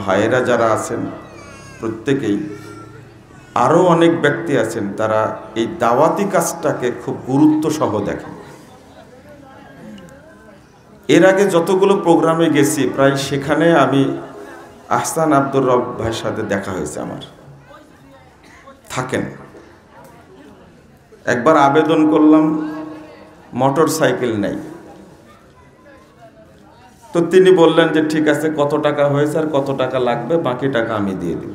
ভাইয়েরা যারা আছেন প্রত্যেকেই, আরও অনেক ব্যক্তি আছেন তারা এই দাওয়াতি কাজটাকে খুব গুরুত্ব সহ দেখেন। এর আগে যতগুলো প্রোগ্রামে গেছি প্রায় সেখানে আমি আহসান আব্দুর রব ভাইয়ের সাথে দেখা হয়েছে আমার, থাকেন। একবার আবেদন করলাম, মোটর সাইকেল নেই, তো তিনি বললেন যে ঠিক আছে, কত টাকা হয়েছে আর কত টাকা লাগবে বাকি টাকা আমি দিয়ে দিব।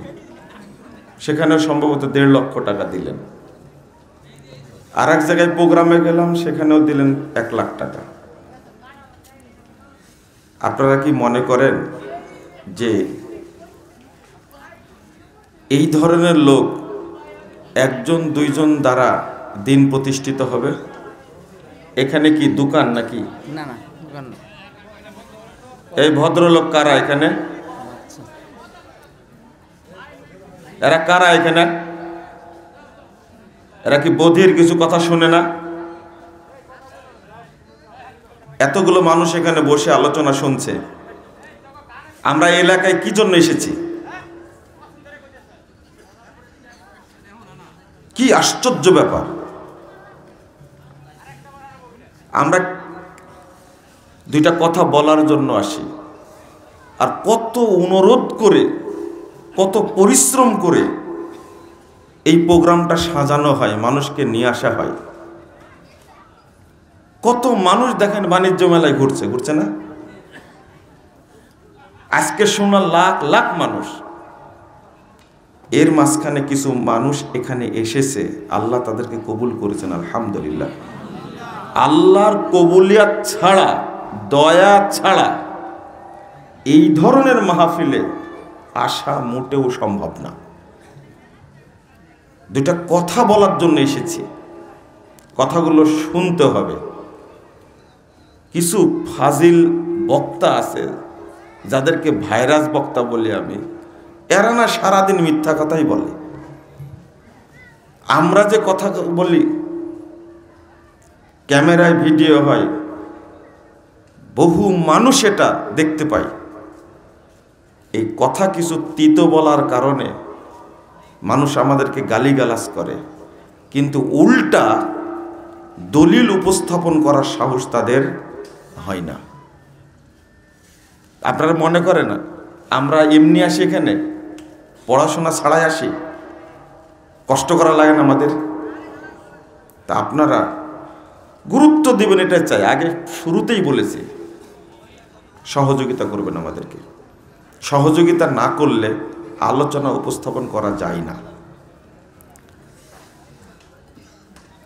সেখানে সম্ভবত 1.5 লক্ষ টাকা দিলেন। আর এক জায়গায় প্রোগ্রামে গেলাম, সেখানেও দিলেন 1 লাখ টাকা। আপনারা কি মনে করেন যে এই ধরনের লোক 1-2 জন দ্বারা দিন প্রতিষ্ঠিত হবে? এখানে কি দোকান নাকি? না না, দোকান না। এই ভদ্রলোক কারা এখানে? এরা কারা এখানে? এরা কি বধির কিছু কথা শুনে না? এতগুলো মানুষ এখানে বসে আলোচনা শুনছে। আমরা এই এলাকায় কি জন্য এসেছি? কি আশ্চর্য ব্যাপার! আমরা 2টা কথা বলার জন্য আসি, আর কত অনুরোধ করে, কত পরিশ্রম করে এই প্রোগ্রামটা সাজানো হয়, মানুষকে নিয়ে আসা হয়। কত মানুষ দেখেন বাণিজ্য মেলায় ঘুরছে না? আজকে শোনা লাখ লাখ মানুষ। এর মাঝখানে কিছু মানুষ এখানে এসেছে, আল্লাহ তাদেরকে কবুল করেছেন, আলহামদুলিল্লাহ। আল্লাহর কবুলিয়াত ছাড়া, দয়া ছাড়া এই ধরনের মাহফিলে আসা মোটেও সম্ভব না। 2টা কথা বলার জন্য এসেছি, কথাগুলো শুনতে হবে। কিছু ফাজিল বক্তা আছে যাদেরকে ভাইরাস বক্তা বলি আমি, এরা না সারাদিন মিথ্যা কথাই বলে। আমরা যে কথা বলি, ক্যামেরায় ভিডিও হয়, বহু মানুষ এটা দেখতে পায়। এই কথা কিছু তিতো বলার কারণে মানুষ আমাদেরকে গালিগালাজ করে, কিন্তু উল্টা দলিল উপস্থাপন করার সাহস তাদের হয় না। আপনারা মনে করেন না আমরা এমনি আসি, এখানে পড়াশোনা ছাড়াই আসি, কষ্ট করা লাগে না আমাদের? তা আপনারা গুরুত্ব দিবেন, এটা চাই। আগে শুরুতেই বলেছি, সহযোগিতা করবেন আমাদেরকে। সহযোগিতা না করলে আলোচনা উপস্থাপন করা যায় না।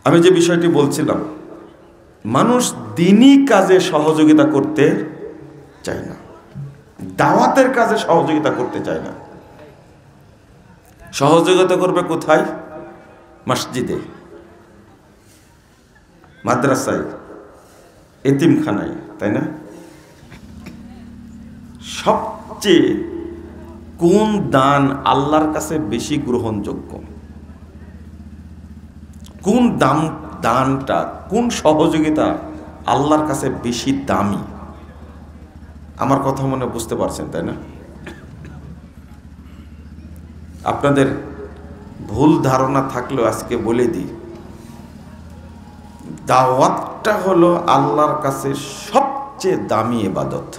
আমি যে বিষয়টি বলছিলাম, মানুষ দিনই কাজে সহযোগিতা করতে চায় না, দাওয়াতের কাজে সহযোগিতা করতে চায় না। সহযোগিতা করবে কোথায়? মসজিদে, মাদ্রাসায়, এতিমখানায়, তাই না? সবচেয়ে কোন দান আল্লাহর কাছে বেশি গ্রহণযোগ্য? কোন দানটা, কোন সহযোগিতা আল্লাহর কাছে বেশি দামি? আমার কথা মনে বুঝতে পারছেন, তাই না? আপনাদের ভুল ধারণা থাকলেও আজকে বলে দিই, দাওয়াতটা হলো আল্লাহর কাছে সবচেয়ে দামি ইবাদত।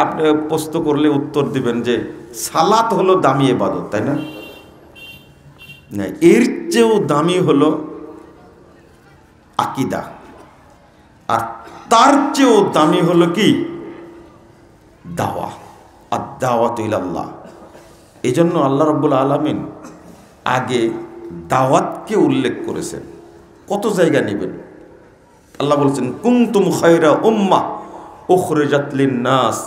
আপনি প্রশ্ন করলে উত্তর দিবেন যে সালাত হলো দামি ইবাদত, তাই না? না, এর চেয়েও দামি হলো আকীদা, আর তার চেয়েও দামি হলো কি? দাওয়া, আদ-দাওয়াতু ইলাল্লাহ। এই জন্য আল্লাহ রাব্বুল আলামিন আগে দাওয়াতকে উল্লেখ করেছেন। কত জায়গা নেবেন? আল্লাহ বলছেন, কুনতুম খায়রা উম্মাহ উখরিজাত লিন-নাস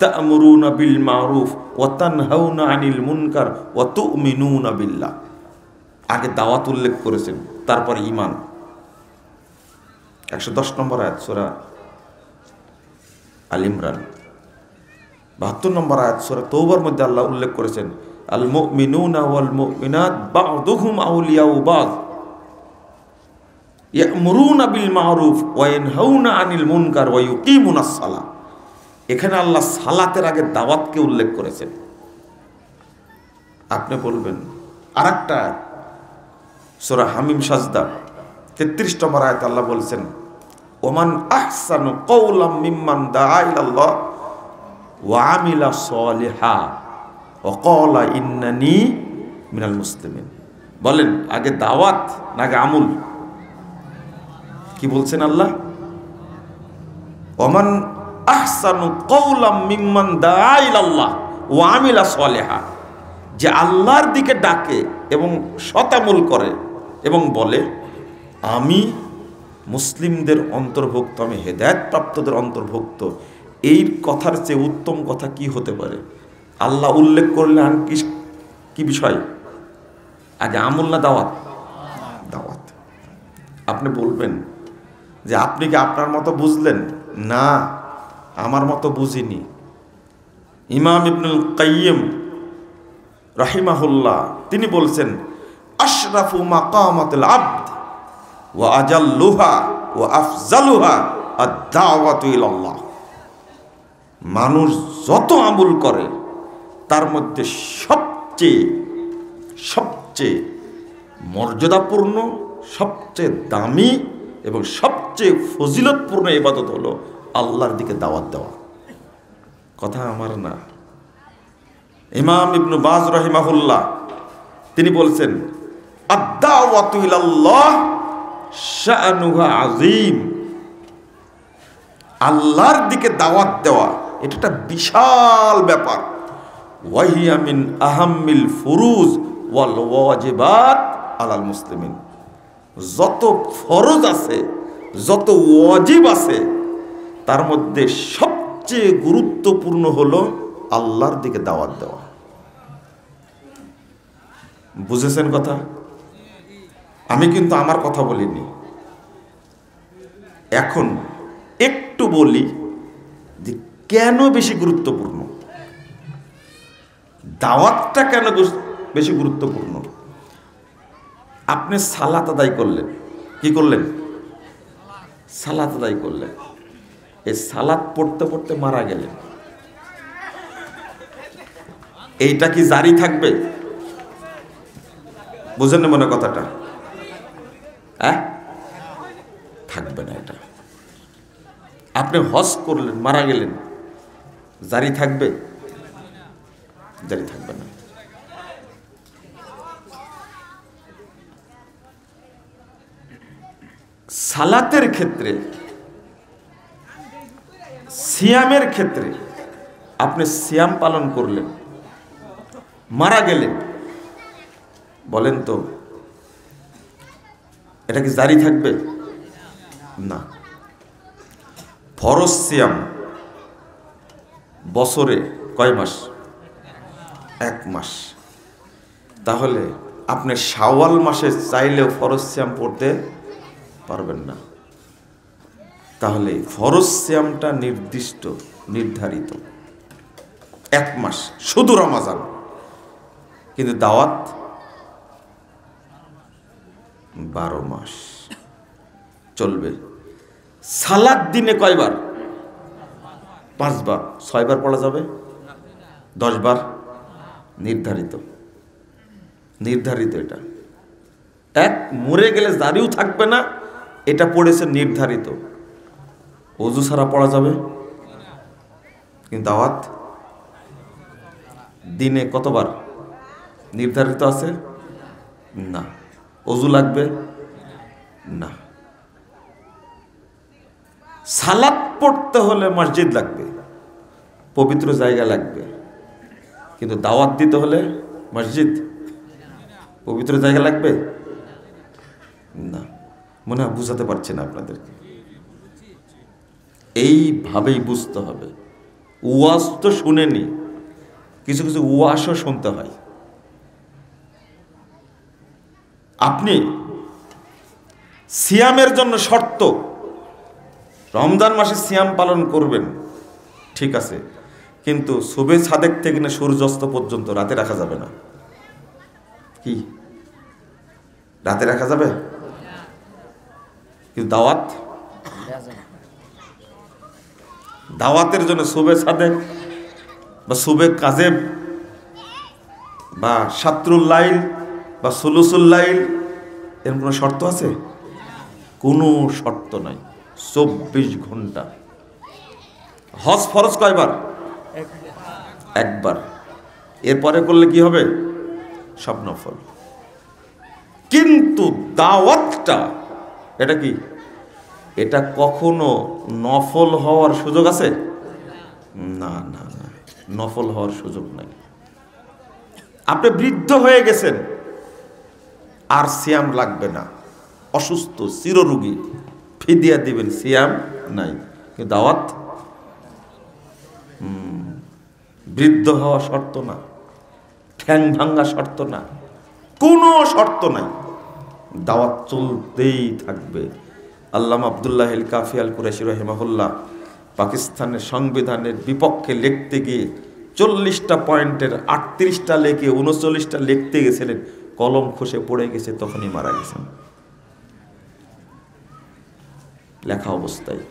তা'মুরুনা বিল মা'রুফ ওয়া তানহাউনা আনিল মুনকার ওয়া তু'মিনুনা বিল্লাহ। আগে দাওয়াত উল্লেখ করেছেন, তারপরে ঈমান। 110 নম্বর আয়াত সূরা আল ইমরান। 72 নম্বর আয়াত সূরা তওবার মধ্যে আল্লাহ উল্লেখ করেছেন, আল মুমিনুনা ওয়াল মুমিনাত বা'দুহুম আউলিয়াউ বা'দ ইয়া'মুরুনা বিল মা'রুফ ওয়া ইয়ানহাউনা আনিল মুনকার ওয়া ইউকিমুনাস সালাহ। এখানে আল্লাহ সালাতের আগে দাওয়াতকে উল্লেখ করেছেন। আপনি বলবেন আরেকটা সূরা হামিম সাজদা 33 নম্বর আয়াত আল্লাহ বলছেন, ওমান আহসানু কওলাম মিম্মান দাআ ইলাল্লাহ ওয়া আমিলা সলিহা ওয়া ক্বালা ইন্নানি মিনাল মুসলিমিন। বলেন আগে দাওয়াত না আগে আমল? কি বলছেন আল্লাহ? ওমান আহসানু কওলাম মিম্মান দাআ ইলাল্লাহ ওয়া আমিলা সলিহা, যে আল্লাহর দিকে ডাকে এবং সৎ আমল করে এবং বলে আমি মুসলিমদের অন্তর্ভুক্ত, আমি হেদায়েত প্রাপ্তদের অন্তর্ভুক্ত, এই কথার চেয়ে উত্তম কথা কি হতে পারে? আল্লাহ উল্লেখ করলেন কি বিষয়? আগে আমল না দাওয়াত? দাওয়াত। আপনি বলবেন যে আপনি কি আপনার মতো বুঝলেন? না, আমার মতো বুঝিনি। ইমাম ইবনুল কাইয়িম রাহিমাহুল্লাহ তিনি বলছেন, আশরাফু মাকামাতুল আবদ ওয়া আজাল্লুহা ওয়া আফজালুহা আদ-দাওয়াতু ইলাল্লাহ। মানুষ যত আমল করে তার মধ্যে সবচেয়ে মর্যাদাপূর্ণ, সবচেয়ে দামি এবং সবচেয়ে ফজিলতপূর্ণ ইবাদত হলো আল্লাহর দিকে দাওয়াত দেওয়া। কথা আমার না। ইমাম ইবনে বাজ রাহিমাহুল্লাহ তিনি বলছেন, আদ-দাওয়াতু ইলাল্লাহ শাআনুহা আযীম। আল্লাহর দিকে দাওয়াত দেওয়া এটা একটা বিশাল ব্যাপার। ওয়াহিয়া মিন আহাম্মিল ফুরুজ ওয়াল ওয়াজিবাত আলাল মুসলিমিন। যত ফরজ আছে, যত ওয়াজিব আছে, তার মধ্যে সবচেয়ে গুরুত্বপূর্ণ হলো আল্লাহর দিকে দাওয়াত দেওয়া। বুঝেছেন কথা? আমি কিন্তু আমার কথা বলিনি। এখন একটু বলি যে কেন বেশি গুরুত্বপূর্ণ, দাওয়াতটা কেন বেশি গুরুত্বপূর্ণ। আপনি সালাত আদায় করলেন, কি করলেন? সালাত আদায় করলেন। এই সালাত পড়তে পড়তে মারা গেলেন, এইটা কি জারি থাকবে? বুঝেন না মনে কথাটা? থাকবে না। এটা আপনি হজ করলেন, মারা গেলেন, জারি থাকবে? জারি থাকবে না। সালাতের ক্ষেত্রে, সিয়ামের ক্ষেত্রে আপনি সিয়াম পালন করলেন, মারা গেলেন, বলেন তো এটা কি জারি থাকবে? না। ফরজ সিয়াম বছরে কয় মাস? 1 মাস। তাহলে আপনি শাওয়াল মাসে চাইলেও ফরজ সিয়াম পড়তে পারবেন না। তাহলে ফরজ সিয়ামটা নির্ধারিত 1 মাস, শুধু রমাজান। কিন্তু দাওয়াত 12 মাস চলবে। সালাত দিনে কয়বার? 5 বার। 6 বার পড়া যাবে? 10 বার? নির্ধারিত। এটা মরে গেলে জারিও থাকবে না, এটা পড়েছে নির্ধারিত। ওযু ছাড়া পড়া যাবে? কিন্তু দাওয়াত দিনে কতবার নির্ধারিত আছে? না। ওযু লাগবে না। সালাত পড়তে হলে মসজিদ লাগবে, পবিত্র জায়গা লাগবে। কিন্তু দাওয়াত দিতে হলে মসজিদ, পবিত্র জায়গা লাগবে না। মনে হয় বুঝাতে পারছি না আপনাদেরকে। এইভাবেই বুঝতে হবে। ওয়াজ তো শুনেনি, কিছু কিছু ওয়াজও শুনতে হয়। আপনি সিয়ামের জন্য শর্ত, রমজান মাসে সিয়াম পালন করবেন, ঠিক আছে, কিন্তু সুবে সাদেক থেকে না সূর্যাস্ত পর্যন্ত রাতে রাখা যাবে না। কি রাতে রাখা যাবে? কিন্তু দাওয়াত দাওয়াতের জন্য সুবে সাদেক বা সুবে কাজেব বা সাতরুল লাইল বা সুলুসুল লাইল, এর কোনো শর্ত আছে? কোনো শর্ত নাই। 24 ঘন্টা। হজ ফরজ কয়বার? একবার। এরপরে করলে কি হবে? সব নফল। কিন্তু দাওয়াতটা এটা কি? এটা কখনো নফল হওয়ার সুযোগ আছে? না না না, নফল হওয়ার সুযোগ নাই। আপনি বৃদ্ধ হয়ে গেছেন, আর সিয়াম লাগবে না। অসুস্থ, চিররোগী, ফিদিয়া দিবেন, সিয়াম নাই। কিন্তু দাওয়াত বৃদ্ধ হওয়া শর্ত না, ঠ্যাং ভাঙ্গা শর্ত না, কোনো শর্ত নাই। দাওয়াত চলতেই থাকবে। আল্লামা আব্দুল্লাহ আল কাফি আল কুরাইশি রাহিমাহুল্লাহ পাকিস্তানের সংবিধানের বিপক্ষে লিখতে গিয়ে 40টা পয়েন্টের 38টা লেখে 39টা লিখতে গেছিলেন, কলম খসে পড়ে গেছে, তখনই মারা গেছেন লেখা অবস্থায়।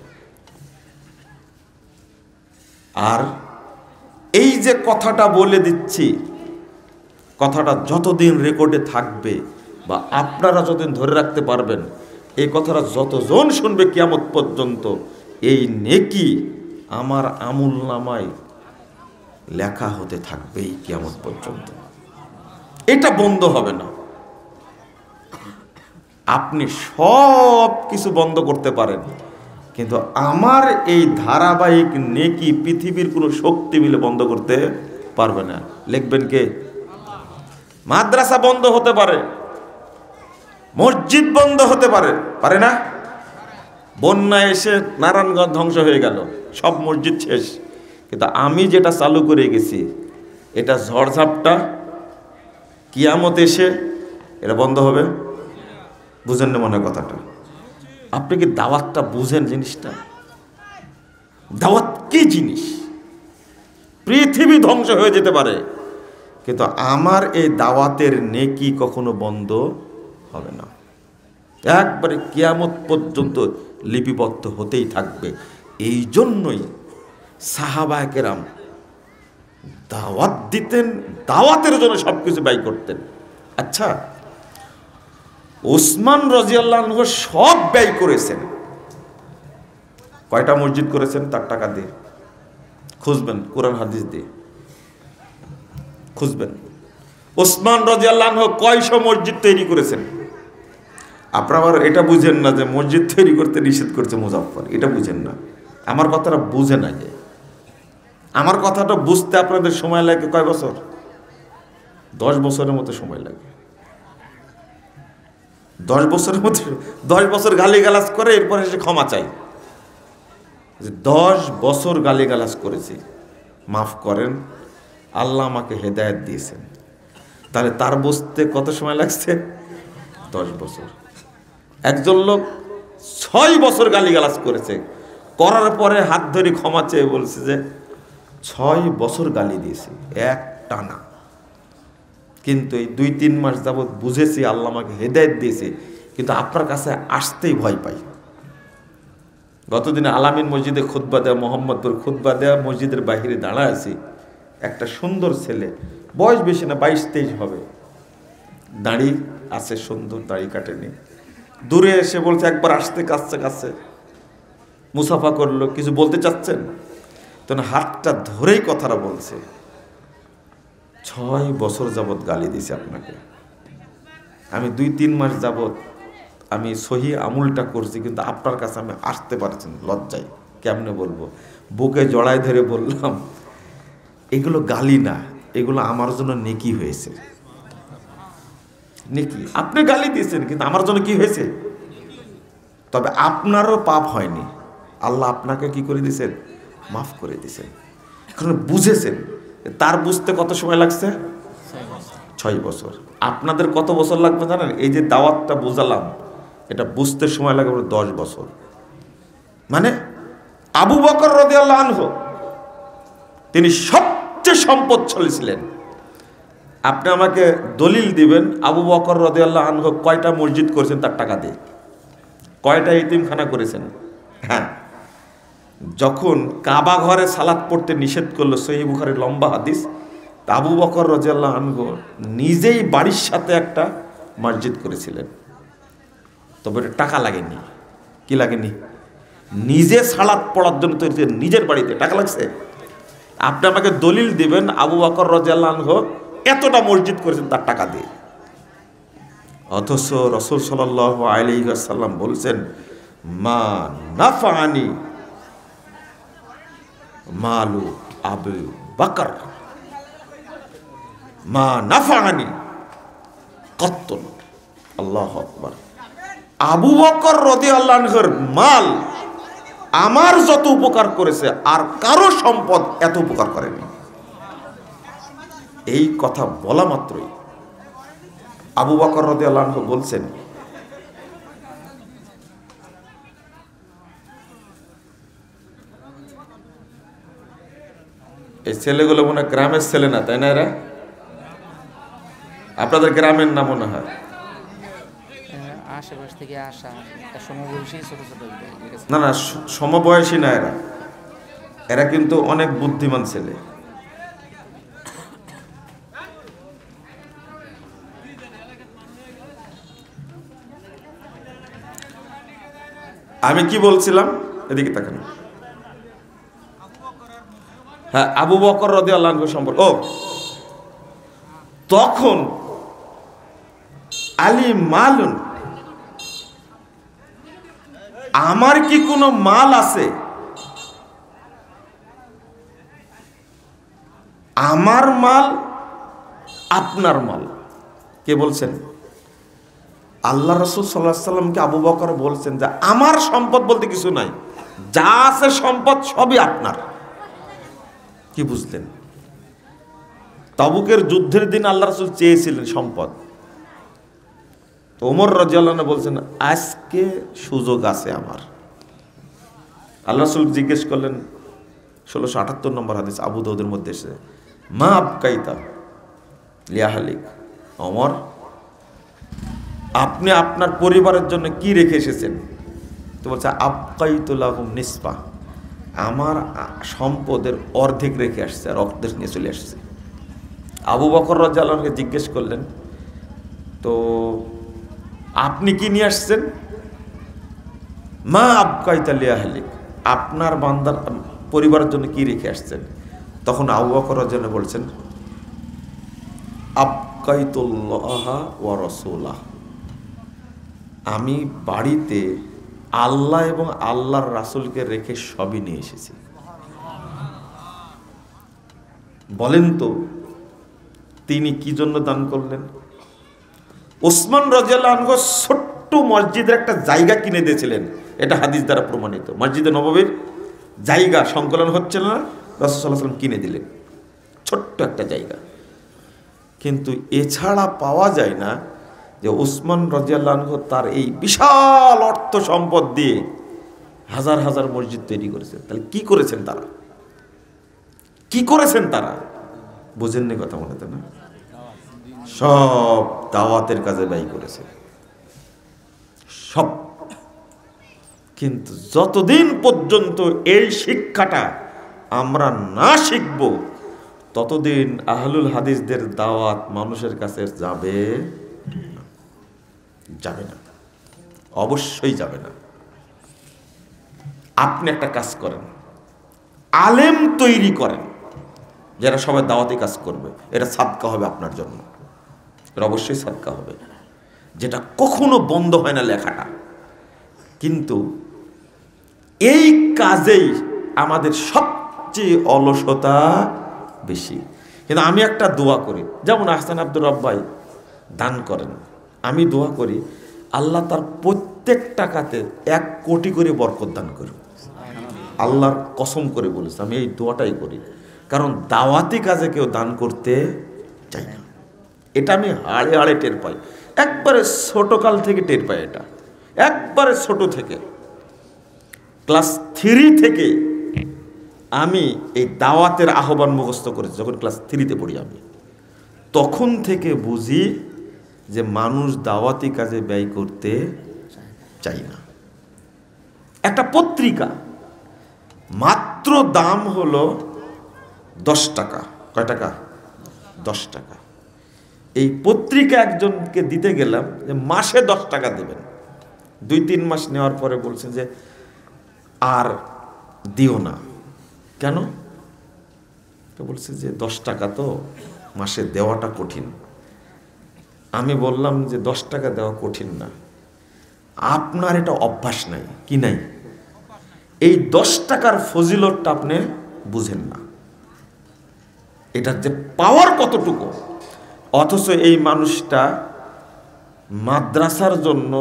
আর এই যে কথাটা বলে দিচ্ছি, কথাটা যতদিন রেকর্ডে থাকবে বা আপনারা যতদিন ধরে রাখতে পারবেন, এই কথাটা যতজন শুনবে কিয়ামত পর্যন্ত, এই নেকি আমার আমুল নামায় লেখা হতে থাকবেই কিয়ামত পর্যন্ত। এটা বন্ধ হবে না। আপনি সব কিছু বন্ধ করতে পারেন, কিন্তু আমার এই ধারাবাহিক নেকি পৃথিবীর কোনো শক্তি মিলে বন্ধ করতে পারবে না। লিখবেন কে? মাদ্রাসা বন্ধ হতে পারে, মসজিদ বন্ধ হতে পারে, পারে না? বন্যা এসে নারায়ণগঞ্জ ধ্বংস হয়ে গেল, সব মসজিদ শেষ, কিন্তু আমি যেটা চালু করে গেছি, এটা ঝড়ঝাপটা কিয়ামত এসে এটা বন্ধ হবে? বুঝেন না মনে কথাটা? আপনি কি দাওয়াতটা বুঝেন জিনিসটা? দাওয়াত কি জিনিস? পৃথিবী ধ্বংস হয়ে যেতে পারে, কিন্তু আমার এই দাওয়াতের নেকি কখনো বন্ধ হবে না। একবারে কিয়ামত পর্যন্ত লিপিবদ্ধ হতেই থাকবে। এই জন্যই সাহাবায়ে কেরাম দাওয়াত দিতেন, দাওয়াতের জন্য সবকিছু ব্যয় করতেন। আচ্ছা, ওসমান রাদিয়াল্লাহু আনহু সব ব্যয় করেছেন। কয়টা মসজিদ করেছেন? তার টাকা দিয়ে খুঁজবেন, কোরআন হাদিস দিয়ে খুঁজবেন। ওসমান রাদিয়াল্লাহু আনহু কয়শো মসজিদ তৈরি করেছেন? আপনারা আবার এটা বুঝেন না যে মসজিদ তৈরি করতে নিষেধ করছে মুজাফফর, এটা বুঝেন না। আমার কথাটা বুঝেন আগে। আমার কথাটা বুঝতে আপনাদের সময় লাগে কয় বছর? 10 বছরের মতো সময় লাগে। 10 বছরের মতো, 10 বছর গালিগালাজ করে এরপরে এসে ক্ষমা চাই যে 10 বছর গালিগালাজ করেছি, মাফ করেন, আল্লাহ আমাকে হেদায়েত দিয়েছেন। তাহলে তার বুঝতে কত সময় লাগছে? 10 বছর। একজন লোক 6 বছর গালিগালাজ করেছে, করার পরে হাত ধরে ক্ষমা চেয়ে বলছে যে 6 বছর গালি দিয়েছি এক টানা, কিন্তু এই 2-3 মাস যাবৎ বুঝেছি আল্লাহ আমাকে হেদায়েত দিয়েছে, কিন্তু আপনার কাছে আসতেই ভয় পাই। গতদিনে আলামিন মসজিদে খুতবা দেওয়া, মোহাম্মদপুর খুতবা দেওয়া মসজিদের বাহিরে দাঁড়ায় আছি, একটা সুন্দর ছেলে, বয়স বেশি না, 22-23 হবে, দাড়ি আছে, সুন্দর দাড়ি কাটেনি, দূরে এসে বলছে একবার আসতে, কাছে কাছে মুসাফা করলো, কিছু বলতে চাচ্ছেন? তখন হাতটা ধরেই কথাটা বলছে, 6 বছর যাবৎ গালি দিয়েছি আপনাকে, আমি 2-3 মাস যাবৎ আমি সহি আমুলটা করছি, কিন্তু আপনার কাছে আমি আসতে পারছি না, লজ্জায় কেমনে বলবো। বুকে জড়াই ধরে বললাম, এগুলো গালি না, এগুলো আমার জন্য নেকি হয়েছে। নেকি, আপনি গালি দিয়েছেন, কিন্তু আমার জন্য কি হয়েছে? তবে আপনারও পাপ হয়নি, আল্লাহ আপনাকে কি করে দিয়েছেন? মাফ করে দিয়েছেন। কারণ বুঝেছেন। তার বুঝতে কত সময় লাগছে? 6 বছর। আপনাদের কত বছর লাগবে জানেন? এই যে দাওয়াতটা বুঝালাম, এটা বুঝতে সময় লাগে 10 বছর। মানে আবু বকর রাদিয়াল্লাহু আনহু তিনি সবচেয়ে সম্পদশালী ছিলেন। আপনি আমাকে দলিল দিবেন আবু বকর রাদিয়াল্লাহু আনহু কয়টা মসজিদ করেছেন তার টাকা দিয়ে, কয়টা ইতিমখানা করেছেন? হ্যাঁ, যখন কাবা ঘরে সালাত পড়তে নিষেধ করলো, সহিহ বুখারীর লম্বা হাদিস, আবু বকর রাদিয়াল্লাহু আনহু নিজেই বাড়ির সাথে একটা মসজিদ করেছিলেন। তবে টাকা লাগেনি। কি লাগেনি? নিজে সালাত পড়ার জন্য তৈরি, নিজের বাড়িতে টাকা লাগছে। আপনি আমাকে দলিল দিবেন আবু বকর রাদিয়াল্লাহু আনহু এতটা মসজিদ করেছেন তার টাকা দিয়ে। অথচ রাসূল সাল্লাল্লাহু আলাইহি ওয়াসাল্লাম বলছেন, মা নাফানি মালু আবু বকর, মা নাফানি কত্তুন। আল্লাহু আকবার। আবু বকর রাদিয়াল্লাহু আনহুর মাল আমার যত উপকার করেছে আর কারো সম্পদ এত উপকার করেনি। এই কথা বলা মাত্রই আবু বকর রাদিয়াল্লাহু আনহু বলছেন, এই ছেলেগুলো মনে হয় গ্রামের ছেলে না, তাই না? এরা আপনাদের গ্রামের না মনে হয়? আশেপাশ থেকে আসা সমবয়সী ছোট ছোট। না না, সমবয়সী না এরা, এরা কিন্তু অনেক বুদ্ধিমান ছেলে। আমি কি বলছিলাম? এদিকে তাকান। হ্যাঁ, আবু বকর রাদিয়াল্লাহু আনহু সম্পর্কে। ও, তখন আলী মালুন, আমার কি কোনো মাল আছে? আমার মাল আপনার মাল। কে বলছেন? আল্লাহ রাসূল সাল্লাল্লাহু আলাইহি সাল্লামকে আবু বকর বলছেন যে আমার সম্পদ বলতে কিছু নাই, যা আছে সম্পদ সবই আপনার। কি বুঝলেন? তাবুকের যুদ্ধের দিন আল্লাহ রাসূল চেয়েছিলেন সম্পদ। ওমর রাদিয়াল্লাহু আনহু বলছেন, আজকে সুযোগ আছে আমার। আল্লাহ রাসূল জিজ্ঞেস করলেন, 1678 নম্বর হাদিস আবু দাউদের মধ্যে এসেছে, মা আবকাইতা লিয়াহলিক, ওমর আপনি আপনার পরিবারের জন্য কি রেখে এসেছেন? তো বলছে, আবকাইতু লাহুম নিসফা, আমার সম্পদের অর্ধেক রেখে আসছে আর অর্ধেক নিয়ে চলে আসছে। আবু বকর রাদিয়াল্লাহু আনহুকে জিজ্ঞেস করলেন, তো আপনি কি নিয়ে আসছেন? মা আবকাইতা লিয়াহলিক, আপনার বান্দার পরিবারের জন্য কি রেখে আসছেন? তখন আবু বকর রাদিয়াল্লাহু আনহু বলছেন, আবকাইতুল্লাহ ওয়া রাসূলাহ, আমি বাড়িতে আল্লাহ এবং আল্লাহর রাসূলকে রেখে সবই নিয়ে এসেছি। বলেন তো তিনি কি জন্য দান করলেন? ওসমান রাদিয়াল্লাহু আনহু ছোট্ট মসজিদের একটা জায়গা কিনে দিয়েছিলেন, এটা হাদিস দ্বারা প্রমাণিত। মসজিদে নববীর জায়গা সংকলন হচ্ছিল না, রাসূল সাল্লাল্লাহু আলাইহি ওয়াসাল্লাম কিনে দিলেন ছোট্ট একটা জায়গা। কিন্তু এছাড়া পাওয়া যায় না যে ওসমান রাদিয়াল্লাহু আনহু তার এই বিশাল অর্থ সম্পদ দিয়ে হাজার হাজার মসজিদ তৈরি করেছেন। তাহলে কি করেছেন তারা? কি করেছেন তারা? বুঝেননি কথা মনে তো না? সব দাওয়াতের কাজে ব্যয় করেছে, সব। কিন্তু যতদিন পর্যন্ত এই শিক্ষাটা আমরা না শিখব, ততদিন আহলুল হাদিসদের দাওয়াত মানুষের কাছে যাবে না, অবশ্যই যাবে না। আপনি একটা কাজ করেন, আলেম তৈরি করেন যারা সবাই দাওয়াতি কাজ করবে, এটা সাদকা হবে আপনার জন্য, এটা অবশ্যই সাদকা হবে, যেটা কখনো বন্ধ হয় না লেখাটা। কিন্তু এই কাজেই আমাদের সবচেয়ে অলসতা বেশি। কিন্তু আমি একটা দোয়া করি, যেমন আহসান আব্দুর রব্বাই দান করেন, আমি দোয়া করি আল্লাহ তার প্রত্যেক টাকাতে 1 কোটি করে বরকত দান করুন। আল্লাহর কসম করে বলেছে, আমি এই দোয়াটাই করি, কারণ দাওয়াতি কাজে কেউ দান করতে চাই না। এটা আমি হাড়ে হাড়ে টের পাই, একবারে ছোটকাল থেকে টের পাই। এটা একবারে ছোট থেকে, ক্লাস 3 থেকে আমি এই দাওয়াতের আহ্বান মুখস্থ করেছি। যখন ক্লাস 3-তে পড়ি আমি, তখন থেকে বুঝি যে মানুষ দাওয়াতি কাজে ব্যয় করতে চাই না। একটা পত্রিকা মাত্র দাম হলো 10 টাকা। কয় টাকা? 10 টাকা। এই পত্রিকা একজনকে দিতে গেলাম যে মাসে 10 টাকা দেবেন। 2-3 মাস নেওয়ার পরে বলছেন যে আর দিও না। কেন? তো বলছে যে 10 টাকা তো মাসে দেওয়াটা কঠিন। আমি বললাম যে 10 টাকা দেওয়া কঠিন না, আপনার এটা অভ্যাস নাই। কি নাই? এই 10 টাকার ফজিলতটা আপনি বুঝেন না, এটার যে পাওয়ার কতটুকু। অথচ এই মানুষটা মাদ্রাসার জন্য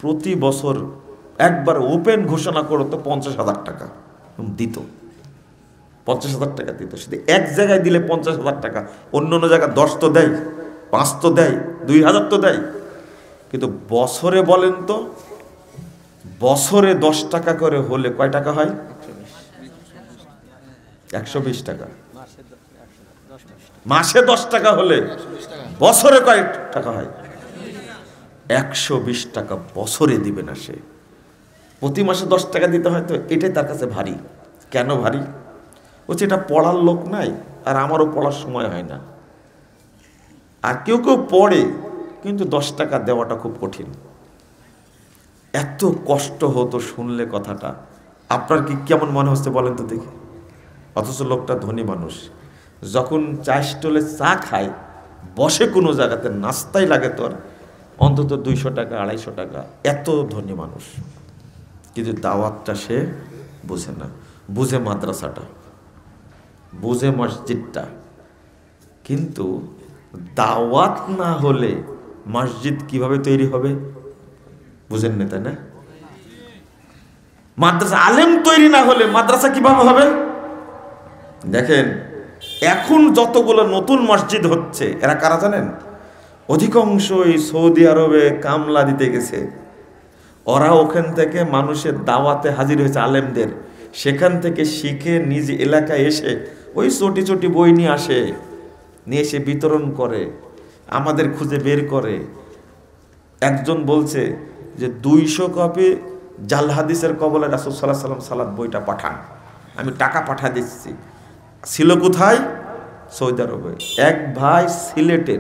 প্রতি বছর একবার ওপেন ঘোষণা করতো 50,000 টাকা দিত। 50,000 টাকা দিত। শুধু এক জায়গায় দিলে 50,000 টাকা, অন্য অন্য জায়গায় 10 তো দেয়, 5 তো দেয়, 2,000 তো দেয়। কিন্তু বছরে বলেন তো, বছরে 10 টাকা করে হলে কয় টাকা হয়? 120 টাকা। মাসে 10 টাকা হলে বছরে কয় টাকা হয়? 120 টাকা বছরে দিবে না সে। প্রতি মাসে 10 টাকা দিতে হয়। তো এটাই তার কাছে ভারী। কেন ভারী? বলছে এটা পড়ার লোক নাই, আর আমারও পড়ার সময় হয় না। আর কেউ কেউ পড়ে, কিন্তু 10 টাকা দেওয়াটা খুব কঠিন। এত কষ্ট হতো শুনলে কথাটা। আপনার কি কেমন মনে হচ্ছে বলেন তো দেখি? অথচ লোকটা ধনী মানুষ। যখন চা স্টলে চা খায়, বসে কোনো জায়গাতে, নাস্তাই লাগে তোর অন্তত 200 টাকা 250 টাকা। এত ধনী মানুষ, কিন্তু দাওয়াতটা সে বুঝে না। বুঝে মাদ্রাসাটা, বুঝে মসজিদটা, কিন্তু দাওয়াত না হলে মসজিদ কিভাবে তৈরি হবে বুঝেন না, তাই না? মাদ্রাসা আলেম তৈরি না হলে মাদ্রাসা কিভাবে হবে? দেখেন এখন যতগুলো নতুন মসজিদ হচ্ছে, এরা কারা জানেন? অধিকাংশই সৌদি আরবে কামলা দিতে গেছে। ওরা ওখান থেকে মানুষের দাওয়াতে হাজির হয়েছে, আলেমদের। সেখান থেকে শিখে নিজ এলাকায় এসে ওই ছোটি ছোটি বই নিয়ে আসে, নিয়ে এসে বিতরণ করে, আমাদের খুঁজে বের করে। একজন বলছে যে 200 কপি জাল হাদিসের কবলে রাসূল সাল্লাল্লাহু আলাইহি ওয়াসাল্লাম সালাত বইটা পাঠান, আমি টাকা পাঠা দিচ্ছি। ছিল কোথায়? সৌদি আরবে। এক ভাই সিলেটে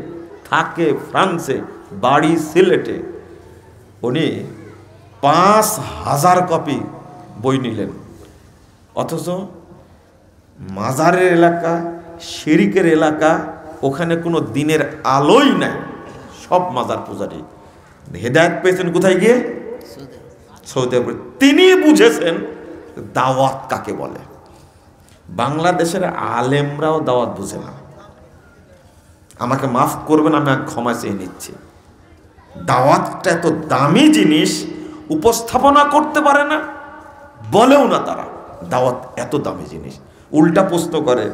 থাকে, ফ্রান্সে, বাড়ি সিলেটে। উনি 5,000 কপি বই নিলেন। অথচ মাজারের এলাকা, শিরিকের এলাকা, ওখানে কোনো দিনের আলোই নাই, সব মাজার পূজারি। হেদায়েত পেয়েছেন কোথায় গিয়ে? সৌদি আরবে। তিনি বুঝেছেন দাওয়াত কাকে বলে। বাংলাদেশের আলেমরাও দাওয়াত বুঝে না। আমাকে মাফ করবেন, আমি ক্ষমা চেয়ে নিচ্ছি। দাওয়াতটা এত দামি জিনিস, উপস্থাপনা করতে পারে না, বলেও না তারা দাওয়াত এত দামি জিনিস। উল্টা প্রশ্ন করে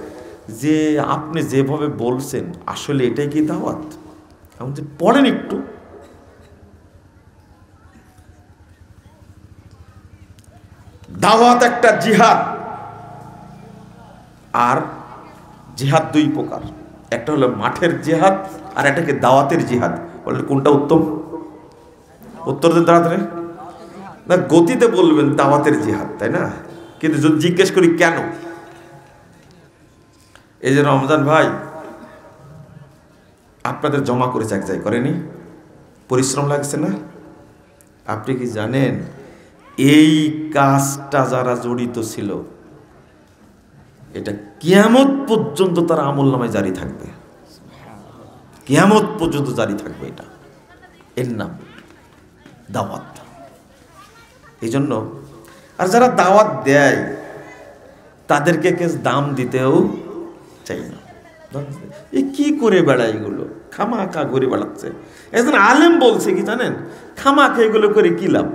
যে আপনি যেভাবে বলছেন আসলে এটাই কি দাওয়াত? আমি যে পড়েন একটু। দাওয়াত একটা জিহাদ, আর জিহাদ 2 প্রকার। একটা হলো মাঠের জিহাদ, আর এটাকে দাওয়াতের জিহাদ বলে। কোনটা উত্তম? উত্তর দেন তাড়াতাড়ি। না গতিতে বলবেন দাওয়াতের জিহাদ, তাই না? কিন্তু যদি জিজ্ঞেস করি কেন, এই যে রমজান ভাই আপনাদের জমা করেছে এক জায়গায়, করেনি? পরিশ্রম লাগছে না? আপনি কি জানেন এই কাজটা যারা জড়িত ছিল, এটা কিয়ামত পর্যন্ত তার আমলনামায় জারি থাকবে। কিয়ামত পর্যন্ত জারি থাকবে। এটা এর নাম দাওয়াত। এই জন্য আর যারা দাওয়াত দেয় তাদেরকে কেউ দাম দিতেও চাই না। এ কি করে বেড়ায় এগুলো, খামাখা ঘুরে বেড়াচ্ছে। একজন আলেম বলছে কি জানেন, খামাখা এগুলো করে কি লাভ?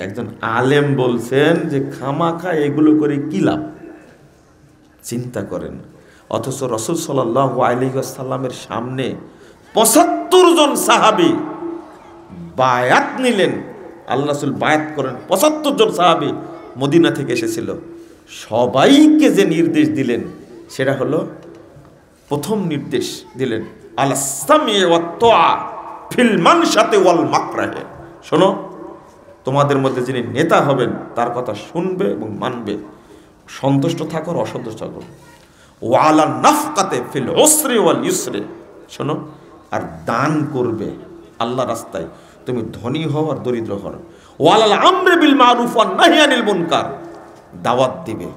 একজন আলেম বলছেন যে খামাখা এগুলো করে কি লাভ, চিন্তা করেন। অথচ রাসূল সাল্লাল্লাহু আলাইহি ওয়াসাল্লামের সামনে 75 জন সাহাবী বায়াত নিলেন। আল্লাহ রাসূল বায়াত করেন। 75 জন সাহাবী মদিনা থেকে এসেছিল। সবাইকে যে নির্দেশ দিলেন সেটা হলো, প্রথম নির্দেশ দিলেন আলাস সামি ওয়াত তাআ ফিল মানশাতি ওয়াল মাকরাহে। শোনো, তোমাদের মধ্যে যিনি নেতা হবেন তার কথা শুনবে এবং মানবে, সন্তুষ্ট থাকো আর অসন্তুষ্ট থাকো। ওয়ালা নাফকাতে ফিল উসরি ওয়াল ইউসরি, শোনো, আর দান করবে আল্লাহ রাস্তায়, তুমি ধনী হও আর দরিদ্র হও। ওয়ালাল আমরি বিল মারুফ ওয়ান নাহি আনিল মুনকার, দাওয়াত দিবে,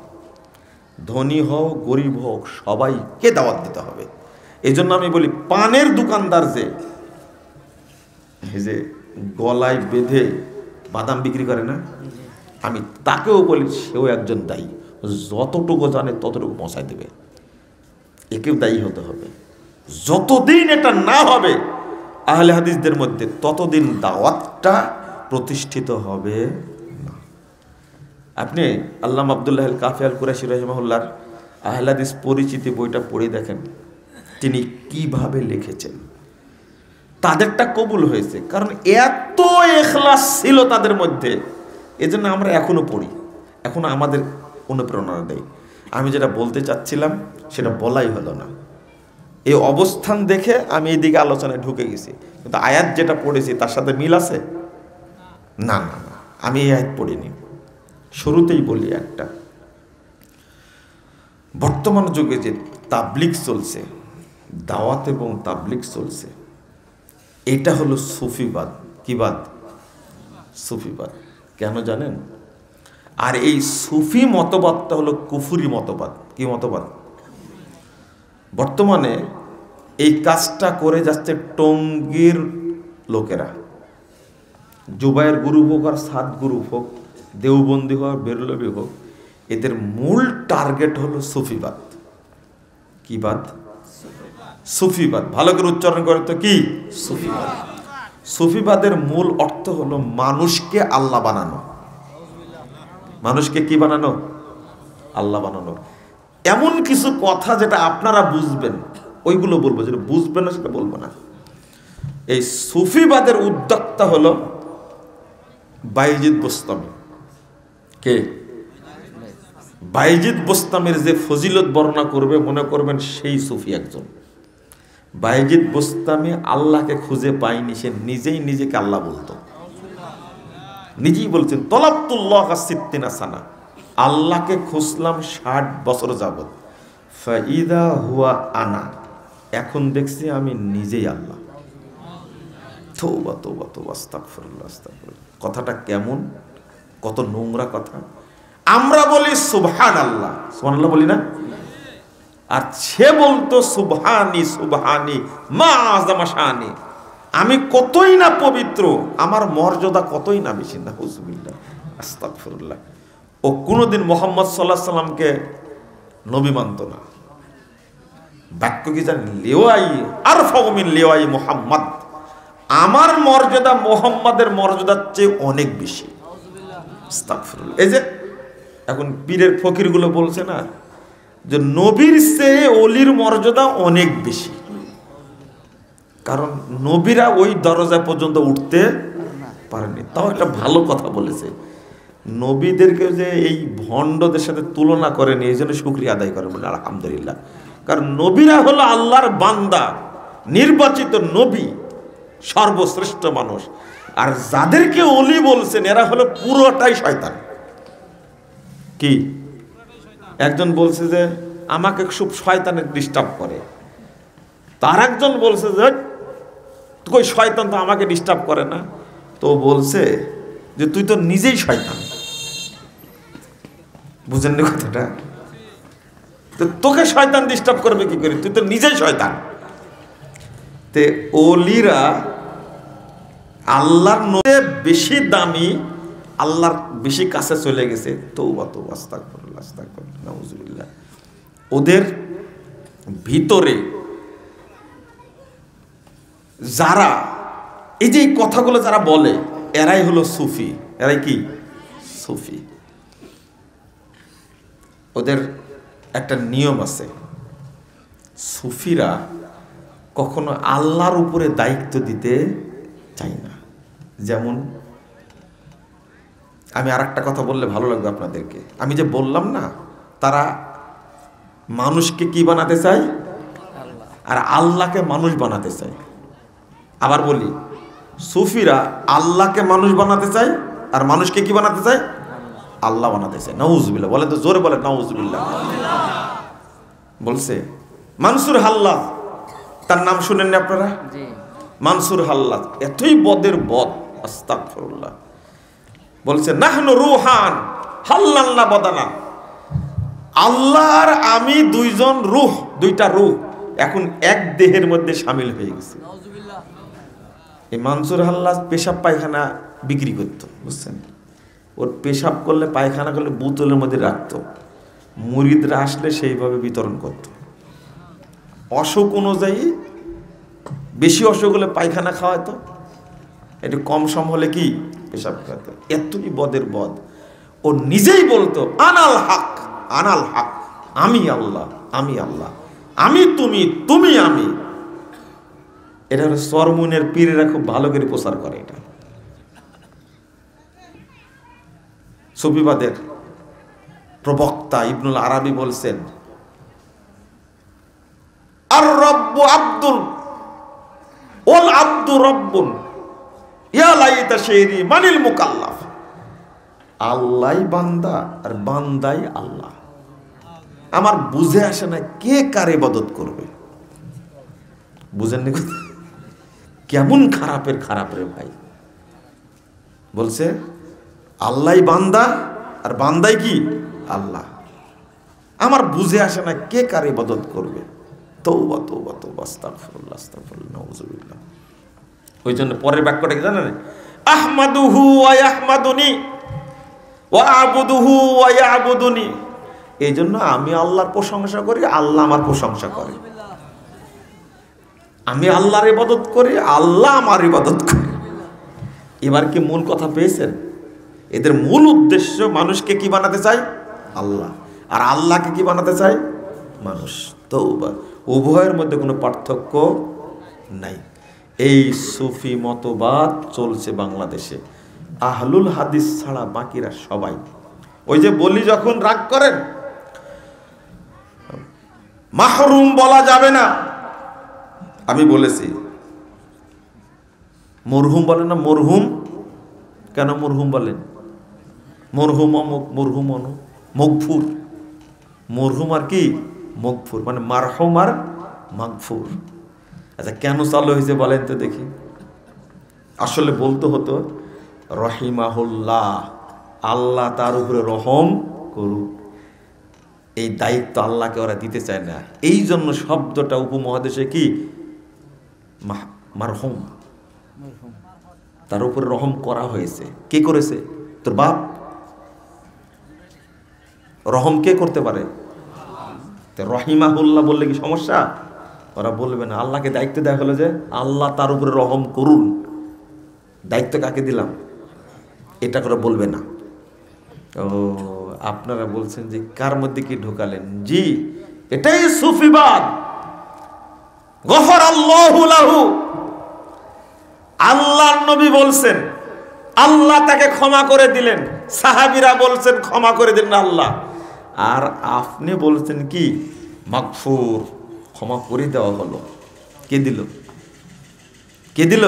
ধনী হও গরিব হোক সবাইকে দাওয়াত দিতে হবে। এই জন্য আমি বলি, পানের দোকানদার যে এই যে গলায় বেঁধে বাদাম বিক্রি করে না, আমি তাকেও বলি সেও একজন দায়ী, যতটুকু জানে ততটুকু পৌঁছায় দেবে, একেও দায়ী হতে হবে। যতদিন এটা না হবে আহলে হাদিসদের মধ্যে, ততদিন দাওয়াতটা প্রতিষ্ঠিত হবে না। আপনি আল্লামা আব্দুল্লাহ আল কাফি আল কুরাইশি রাহিমাহুল্লাহর আহলে হাদিস পরিচিতি বইটা পড়ে দেখেন, তিনি কিভাবে লিখেছেন। তাদেরটা কবুল হয়েছে কারণ এত ইখলাস ছিল তাদের মধ্যে, এজন্য আমরা এখনো পড়ি, এখনো আমাদের অনুপ্রেরণা দেয়। আমি যেটা বলতে চাচ্ছিলাম সেটা বলাই হলো না, এই অবস্থান দেখে আমি এইদিকে আলোচনায় ঢুকে গেছি, কিন্তু আয়াত যেটা পড়েছি তার সাথে মিল আছে না, না না, আমি এই আয়াত পড়িনি। শুরুতেই বলি, একটা বর্তমান যুগে যে তাবলিগ চলছে, দাওয়াত এবং তাবলিগ চলছে, এটা হলো সুফিবাদ। কি বাদ? সুফিবাদ। কেন জানেন? আর এই সুফি মতবাদটা হলো কুফুরি মতবাদ। কি মতবাদ? বর্তমানে এই কাজটা করে যাচ্ছে টঙ্গীর লোকেরা, জুবাইয়ের গ্রুপ হোক আর সাদ গ্রুপ হোক, দেওবন্দি হোক আর বেরলভী হোক, এদের মূল টার্গেট হলো সুফিবাদ। কি বাদ? সুফিবাদ। ভালো করে উচ্চারণ করে তো, কি সুফিবাদ? সুফিবাদের মূল অর্থ হলো মানুষকে আল্লাহ বানানো। মানুষকে কি বানানো? আল্লাহ বানানো। এমন কিছু কথা যেটা আপনারা বুঝবেন ওইগুলো বলবো, যেটা বুঝবেন না সেটা বলবো না। এই সুফিবাদের উদ্যোক্তা হলো বাইজিদ বোস্তামি। কে? বাইজিদ বোস্তামির যে ফজিলত বর্ণনা করবে মনে করবেন সেই সুফি একজন। বাইজিদ বোস্তামি আল্লাহকে খুঁজে পায়নি, সে নিজেই নিজেকে আল্লাহ বলতো, নিজেই বলছেন তলাবতুল্লাহ সিত্তিনা সানা, আল্লাহকে খুঁজলাম 60 বছর যাবত, ফাইদা হুয়া আনা, এখন দেখছি আমি নিজেই আল্লাহ। তওবা তওবা তওবা, আস্তাগফিরুল্লাহ আস্তাগফিরুল্লাহ। কথাটা কেমন, কত নোংরা কথা। আমরা বলি সুবহানাল্লাহ, সুবহানাল্লাহ বলি না? আর সে বলতো সুবহানি সুবহানি মা আযামা শানি, আমি কতই না পবিত্র, আমার মর্যাদা কতই না বেশি। নাউযুবিল্লাহ আস্তাগফিরুল্লাহ। ও কোনোদিন মুহাম্মদ সাল্লাল্লাহু আলাইহি সাল্লামকে নবী মানত না। বাক্য কি জানেন? লিওয়াই আরফাউ মিন লিওয়াই মুহাম্মদ, আমার মর্যাদা মুহাম্মাদের মর্যাদার চেয়ে অনেক বেশি। আস্তাগফিরুল্লাহ। এই যে এখন পীরের ফকিরগুলো বলছে না যে নবীর চেয়ে ওলির মর্যাদা অনেক বেশি, কারণ নবীরা ওই দরজা পর্যন্ত উঠতে পারেনি। তাও একটা ভালো কথা বলেছে, নবীদেরকে যে এই ভণ্ডদের সাথে তুলনা করেনি, এই জন্য শুকরিয়া আদায় করে বলে আলহামদুলিল্লাহ। কারণ নবীরা হলো আল্লাহর বান্দা, নির্বাচিত নবী, সর্বশ্রেষ্ঠ মানুষ। আর যাদেরকে ওলি বলছেন এরা হলো পুরোটাই শয়তান। কি? একজন বলছে যে আমাকে খুব শয়তানের ডিস্টার্ব করে, তার একজন বলছে যে কই শয়তান তো আমাকে ডিস্টার্ব করে না, তো বলছে যে তুই তো নিজেই শয়তান। বুঝেন না কথাটা? তো তোকে শয়তান ডিস্টার্ব করবে কি করে, তুই তো নিজেই শয়তান। তে ওলিরা আল্লাহর নবী বেশি দামি, আল্লাহর বেশি কাছে চলে গেছে। তওবা তওবা আস্তাগফিরুল্লাহ আস্তাগফিরুল্লাহ নাউযুবিল্লাহ। ওদের ভিতরে যারা এই যে কথাগুলো যারা বলে এরাই হলো সুফি। এরাই কি? সুফি। ওদের একটা নিয়ম আছে, সুফিরা কখনো আল্লাহর উপরে দায়িত্ব দিতে চায় না। যেমন আমি আর একটা কথা বললে ভালো লাগবে আপনাদেরকে, আমি যে বললাম না তারা মানুষকে কি বানাতে চায় আর আল্লাহকে মানুষ বানাতে চায়। আবার বলি, সুফিরা আল্লাহকে মানুষ বানাতে চায় আর মানুষকে কি বানাতে চায়? আল্লাহ বানাতে চায়। নাউজুবিল্লাহ বলেন তো, জোরে বলেন নাউজুবিল্লাহ। বলছে মানসুর হাল্লাজ, তার নাম শুনেননি আপনারা? মানসুর হাল্লাজ এতই বদের বদ, আস্তাগফিরুল্লাহ। বলছে নাহনু রুহান হাল্লাল্লাহ বদানা, আল্লাহ আর আমি দুইজন রূহ, দুইটা রূহ এখন এক দেহের মধ্যে শামিল হয়ে গেছে। এই মানসুর হাল্লাজ পেশাব পায়খানা বিক্রি করতো, বুঝছেন? ওর পেশাব করলে পায়খানা করলে বোতলের মধ্যে রাখতো, মুরিদরা আসলে সেইভাবে বিতরণ করত। অসুখ অনুযায়ী বেশি অসুখ হলে পায়খানা খাওয়াতো, একটু কম সম হলে কি পেশাব খাওয়াতো। এতই বদের বদ। ও নিজেই বলতো আনাল হক, আনাল হক, আমি আল্লাহ, আমি আল্লাহ, আমি তুমি, তুমি আমি। এটা হলো সরমুনের পীরেরা খুব ভালো করে প্রচার করে। এটা সুফিবাদের প্রবক্তা ইবনুল আরাবী বলছেন আর রব্বু আব্দুল ওয়াল আব্দু রব্বুন ইয়া লাইতা শেরি মানিল মুকাল্লাফ। আল্লাহই বান্দা আর বান্দাই আল্লাহ। আমার বুঝে আসে না কে কার ইবাদত করবে। বুঝেননি কথা? কেমন খারাপের খারাপ রে ভাই। বলছে আল্লাহই বান্দা আর বান্দাই কি আল্লাহ। আমার বুঝে আসে না কে কার ইবাদত করবে। তওবা তওবা তওবা, আস্তাগফিরুল্লাহ আস্তাগফিরুল্লাহ, নাউজুবিল্লাহ। ওই জন্য পরের বাক্যটা কি জানেন? আহমাদুহু ওয়া ইয়াহমাদুনি ওয়া আবুদুহু ওয়া ইয়াবুদুনি। এই জন্য আমি আল্লাহর প্রশংসা করি, আল্লাহ আমার প্রশংসা করে। আমি আল্লাহর ইবাদত করি, আল্লাহ আমার ইবাদত করে। এবার কি মূল কথা পেয়েছেন? এদের মূল উদ্দেশ্য মানুষকে কি বানাতে চায়? আল্লাহ। আর আল্লাহকে কি বানাতে চায়? মানুষ। তওবা। উভয়ের মধ্যে কোনো পার্থক্য নাই। এই সুফি মতবাদ চলছে বাংলাদেশে। আহলুল হাদিস ছাড়া বাকিরা সবাই ওই যে বলি, যখন রাগ করেন মাহরুম বলা যাবে না। আমি বলেছি মরহুম বলেন না, মরহুম কেন মরহুম বলেন? মরহুম অমুক, মরহুম অনু, মগফুর। মরহুম আর কি মগফুর, মানে মারহুম আর মাগফুর। আচ্ছা কেন চালু হয়েছে বলেন তো দেখি। আসলে বলতে হতো রহিমাহুল্লাহ, আল্লাহ তার উপরে রহম করুক। এই দায়িত্ব আল্লাহকে ওরা দিতে চায় না। এই জন্য শব্দটা উপমহাদেশে কি মারহুম, তার উপরে রহম করা হয়েছে। কে করেছে? তোর বাপ। রহম কে করতে পারে? রহিমাহুল্লাহ বললে কি সমস্যা? ওরা বলবে না। আল্লাহকে দায়িত্ব দেওয়া হলো যে আল্লাহ তার উপরে রহম করুন। দায়িত্ব কাকে দিলাম এটা করে বলবে না। ও আপনারা বলছেন যে কার মধ্যে কি ঢোকালেন? জি, এটাই সুফিবাদ। গফরাল্লাহু লাহু, আল্লাহর নবী বলছেন আল্লাহ তাকে ক্ষমা করে দিলেন। সাহাবীরা বলছেন ক্ষমা করে দিলেন আল্লাহ। আর আপনি বলছেন কি মাগফুর, ক্ষমা করে দেওয়া হলো। কে দিল? কে দিল?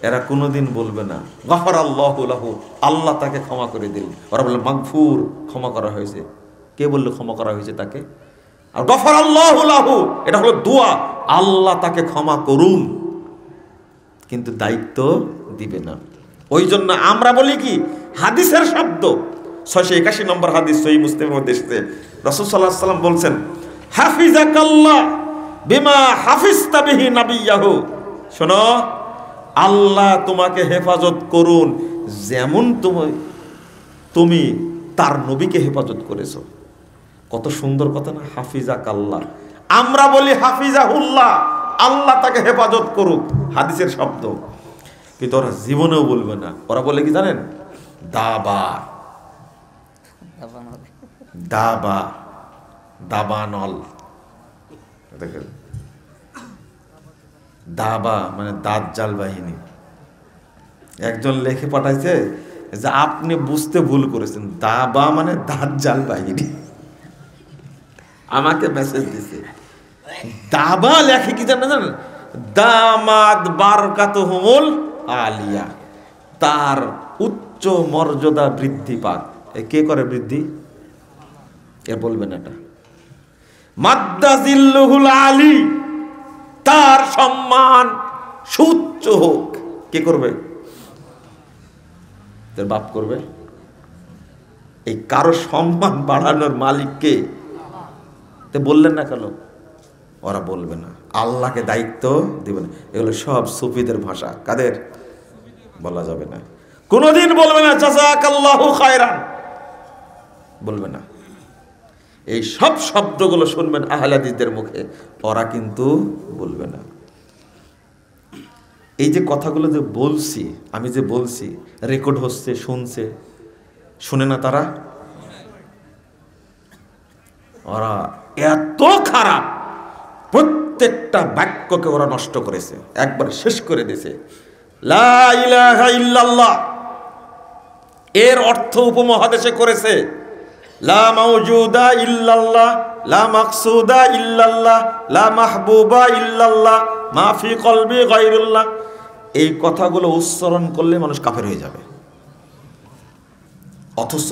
এরা কোনোদিন বলবে না গফরাল্লাহু লাহু, আল্লাহ তাকে ক্ষমা করে দিলেন। ওরা বলে মাগফুর, ক্ষমা করা হয়েছে। কে বললো ক্ষমা করা হয়েছে তাকে? আর গফরাল্লাহু লাহু এটা হলো দোয়া, আল্লাহ তাকে ক্ষমা করুন, কিন্তু দায়িত্ব দিবে না। ওই জন্য আমরা বলি কি হাদিসের শব্দ 681 নম্বর হাদিস সহিহ মুসলিমের মধ্যে এসেছে। রাসূল সাল্লাল্লাহু আলাইহি ওয়াসাল্লাম বলছেন হাফিজাকাল্লাহ বিমা হাফিজতা বিহি নাবিয়াহু। শোনো, আল্লাহ তোমাকে হেফাজত করুন যেমন তুমি তার নবীকে হেফাজত করেছো। কত সুন্দর কথা না, হাফিজাকাল্লাহ। আমরা বলি হাফিজাহুল্লাহ, আল্লাহ তাকে হেফাজত করুক, হাদিসের শব্দ। কিন্তু ওরা জীবনেও বলবে না। ওরা বলে কি জানেন? দাবা, দাবা, দাবানল। দেখেন দাবা মানে দাজ্জাল বাহিনী। একজন লেখে পাঠাইছে যে আপনি বুঝতে ভুল করেছেন, দাবা মানে দাজ্জাল বাহিনী। আমাকে মেসেজ দিছে। দাবা লেখে কি জানেন? দামাদ বারকাতুহুমুল আলিয়া, তার উচ্চ মর্যাদা বৃদ্ধি পাক। কে করে বৃদ্ধি? এ বলবেন এটা মাদ্দাজিল্লুহুল আলী, তার সম্মান সুউচ্চ হোক। কে করবে? তোর বাপ করবে। এই কারো সম্মান বাড়ানোর মালিক কে? তো বললেন না কেন? ওরা বলবে না, আল্লাহকে দায়িত্ব দিবে না। এগুলো সব সুফিদের ভাষা। কাদের? বলা যাবে না, কোনদিন বলবে না জাযাকাল্লাহু খায়রান, বলবে না। এই সব শব্দগুলো শুনবেন আহলে হাদিসদের মুখে, ওরা কিন্তু বলবে না। এই যে কথাগুলো যে বলছি, আমি যে বলছি, রেকর্ড হচ্ছে, শুনছে, শুনে না তারা? ওরা এত খারাপ, প্রত্যেকটা বাক্যকে ওরা নষ্ট করেছে, একবার শেষ করে দিয়েছে। লা ইলাহা ইল্লাল্লাহ এর অর্থ উপমহাদেশে করেছে লা মাওজুদা ইল্লাল্লাহ, লা মাকসুদা ইল্লাল্লাহ, লা মাহবুবা ইল্লাল্লাহ, মা ফি কলবি গায়রুল্লাহ। এই কথাগুলো উচ্চারণ করলে মানুষ কাফের হয়ে যাবে। অথচ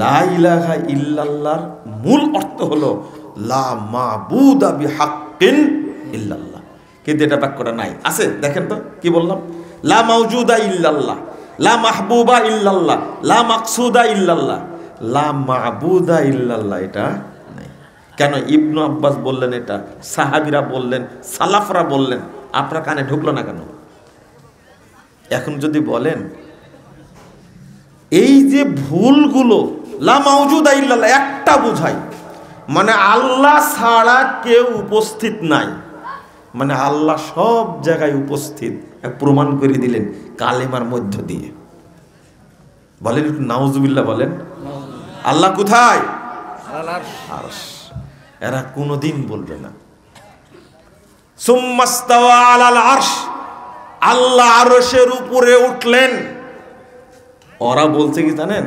লা ইলাহা ইল্লাল্লাহর মূল অর্থ হলো লা মাবুদা বিহাক্কিন ইল্লাল্লাহ। কিন্তু এটা বাক্যটা নাই, আছে দেখেন তো কি বললাম? লা মাওজুদা ইল্লাল্লাহ, লা মাহবুবা ইল্লাল্লাহ, লা মাকসুদা ইল্লাল্লাহ, লা মাবুদা ইল্লাল্লাহ, এটা নাই। কেন? ইবনু আব্বাস বললেন, এটা সাহাবীরা বললেন, সালাফরা বললেন, আপনার কানে ঢুকলো না কেন? এখন যদি বলেন এই যে ভুলগুলো, লা মাওজুদা ইল্লাল্লাহ একটা বোঝায়, মানে আল্লাহ ছাড়া কেউ উপস্থিত নাই, মানে আল্লাহ সব জায়গায় উপস্থিত, প্রমাণ করে দিলেন কালেমার মধ্য দিয়ে। বলেন একটু নাউজুবিল্লাহ বলেন। আল্লাহ কোথায়? আরশ। এরা কোনোদিন বলবে না সুম্মাস্তাওয়া আলাল আরশ, আল্লাহ আরশের উপরে উঠলেন। ওরা বলছে কি জানেন?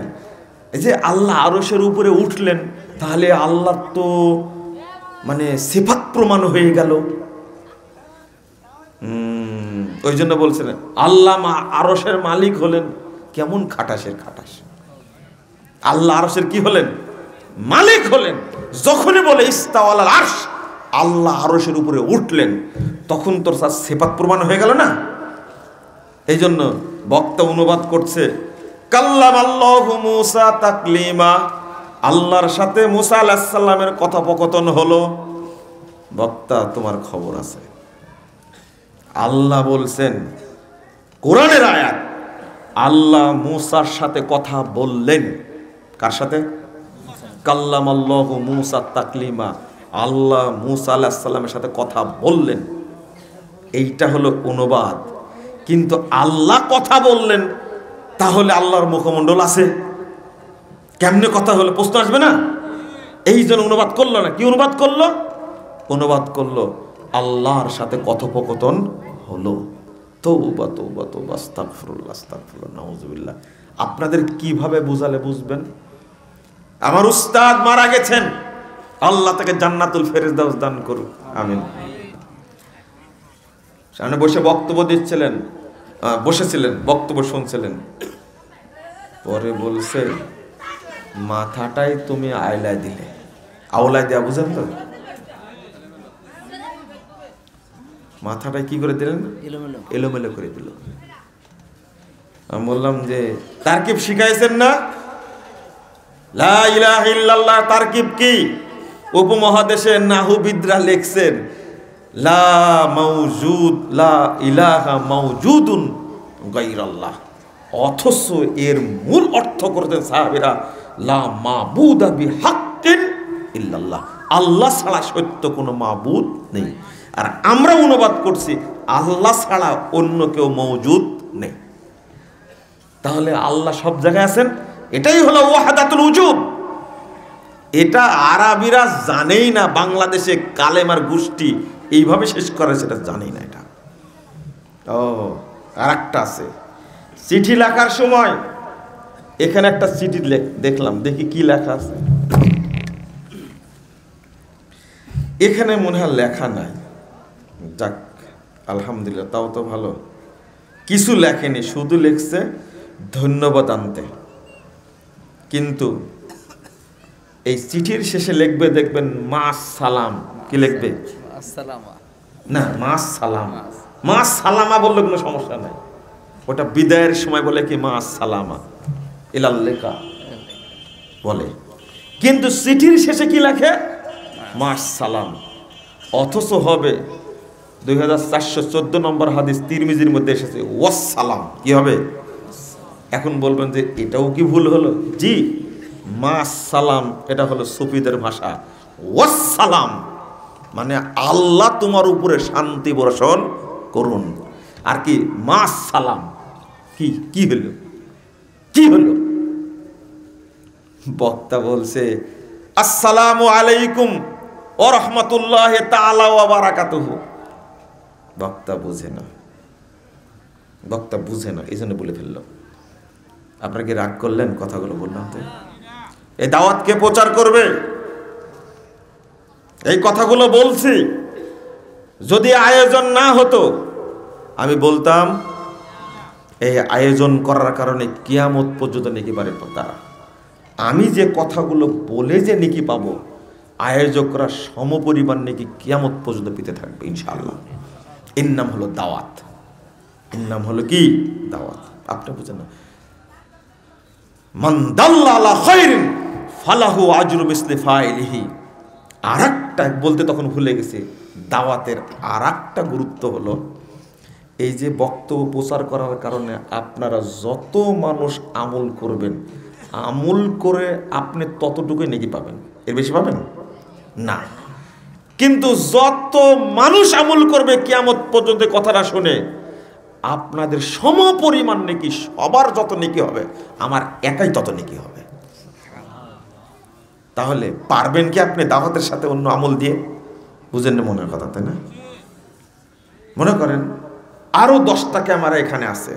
এই যে আল্লাহ আরশের উপরে উঠলেন, তাহলে আল্লাহ তো মানে সিফাত প্রমাণ হয়ে গেল। ওই জন্য বলছেন আল্লাহ আরশের মালিক হলেন। কেমন খাটাসের খাটাস! আল্লাহ আরশের কি হলেন? মালিক হলেন। যখনই বলে ইস্তাওয়া আলাল আরশ, আল্লাহ আরশের উপরে উঠলেন, তখন তোর সিফাত প্রমাণ হয়ে গেল না? এই জন্য বক্তা অনুবাদ করছে কাল্লামাল্লাহু মূসা তাকলিমা, আল্লাহর সাথে মূসা আলাইহিস সালামের কথোপকথন হলো। বক্তা, তোমার খবর আছে, আল্লাহ বলছেন, কোরআনের আয়াত, আল্লাহ মূসার সাথে কথা বললেন। কার সাথে? কাল্লামাল্লাহু মূসা তাকলিমা, আল্লাহ মূসা আলাইহিস সালামের সাথে কথা বললেন। এইটা হলো অনুবাদ। কিন্তু আল্লাহ কথা বললেন, তাহলে আল্লাহর মুখমণ্ডল আছে, কেমনে কথা হলো? প্রশ্ন আসবে না? এই জন্য অনুবাদ করলো না। কি অনুবাদ করলো? অনুবাদ করলো আল্লাহর সাথে কথোপকথন হলো। তওবা তওবা তওবা, আস্তাগফিরুল্লাহ আস্তাগফিরুল্লাহ, নাউজুবিল্লাহ। আপনাদের কিভাবে বুঝালে বুঝবেন? আমার উস্তাদ মারা গেছেন, আল্লাহ তাকে জান্নাতুল ফেরেশতাস দান করুন, আমিন। সামনে বসে বক্তব্য দিচ্ছিলেন, বসেছিলেন, বক্তব্য শুনছিলেন, পরে বলছে মাথাটাই তুমি আইলায় দিলে। আওলায় দেয়া বুঝেন তো? মাথাটাই কি করে দিলেন? এলোমেলো করে দিল। আমি বললাম যে তারকিব শিখাইছেন না? লা ইলাহা ইল্লাল্লাহ তারকিব কি? উপমহাদেশে নাহুবিদরা লিখছেন লা মাওজুদ, লা ইলাহা মাওজুদুন গায়রাল্লাহ। অথচ এর মূল অর্থ করতেন সাহাবীরা লা মাবুদা বিহাক্কিন ইল্লাল্লাহ, আল্লাহ ছাড়া সত্য কোনো মাবুদ নেই। আর আমরা অনুবাদ করছি আল্লাহ ছাড়া অন্য কেউ মওজুদ নেই। তাহলে আল্লাহ সব জায়গায় আছেন, এটাই হলো ওয়াহদাতুল উজুদ। এটা আরবিরা জানেই না, বাংলাদেশে কালেমার গোষ্ঠী এইভাবে শেষ করে সেটা জানেই না। এটা আর একটা আছে, চিঠি লেখার সময় এখানে একটা চিঠি দেখলাম, দেখি কি লেখা আছে। এখানে মনে হয় লেখা নাই, যাক আলহামদুলিল্লাহ, তাও তো ভালো। কিছু লেখেনি, শুধু লিখছে ধন্যবাদ আনতে, কিন্তু এই চিঠির শেষে লিখবে, দেখবেন মাস সালাম। কি লিখবে? আসসালামা না, মাস সালাম। মাস সালামা বললে কোনো সমস্যা নাই, ওটা বিদায়ের সময় বলে কি মাস সালামা ইলাল্লিকা বলে, কিন্তু চিঠির শেষে কি লেখে? মাস সালাম। অথচ হবে 2414 নম্বর হাদিস তিরমিজির মধ্যে এসেছে ওয়াসসালাম। কি হবে? এখন বলবেন যে এটাও কি ভুল হলো? জি, মাস সালাম এটা হলো সুফিদের ভাষা, ওয়াসসালাম মানে আল্লাহ তোমার উপরে শান্তি বর্ষণ করুন। আর কি মাস সালাম, কি কি হলো? কি হলো? বক্তা বলছে আসসালামু আলাইকুম ওয়া রাহমাতুল্লাহি তাআলা ওয়া বারাকাতুহু। বক্তা বুঝে না, বক্তা বুঝে না, এই জন্য বলে ফেললো। আপনারা কি রাগ করলেন? কথাগুলো বললাম তো। এই দাওয়াতকে প্রচার করবে, এই কথাগুলো বলছি। যদি আয়োজন না হতো, আমি বলতাম এই আয়োজন করার কারণে কিয়ামত পর্যন্ত নেকি বাড়ে তারা। আমি যে কথাগুলো বলে যে নেকি পাবো, আয়োজকরা সমপরিমাণ নেকি কিয়ামত পর্যন্ত পেতে থাকবে ইনশাআল্লাহ। এর নাম হলো দাওয়াত, এর নাম হলো কি? দাওয়াত। আপনি বুঝেন না? মান দাল্লা আলা খায়রিন ফালাহু আজরু মিসলি ফাইলিহি। আরেকটা বলতে তখন ভুলে গেছে, দাওয়াতের আরেকটা গুরুত্ব হলো এই যে বক্তব্য প্রচার করার কারণে আপনারা যত মানুষ আমল করবেন, আমল করে আপনি ততটুকুই নেকি পাবেন, এর বেশি পাবেন না। কিন্তু যত মানুষ আমল করবে কিয়ামত পর্যন্ত কথাটা শুনে, আপনাদের সমপরিমাণ নেকি, সবার যত নেকি হবে, আমার একাই তত নেকি হবে। তাহলে পারবেন কি আপনি দাওয়াতের সাথে অন্য আমল দিয়ে? বুঝেন না মনের কথা, তাই না? মনে করেন আরো 10টা ক্যামেরা এখানে আছে,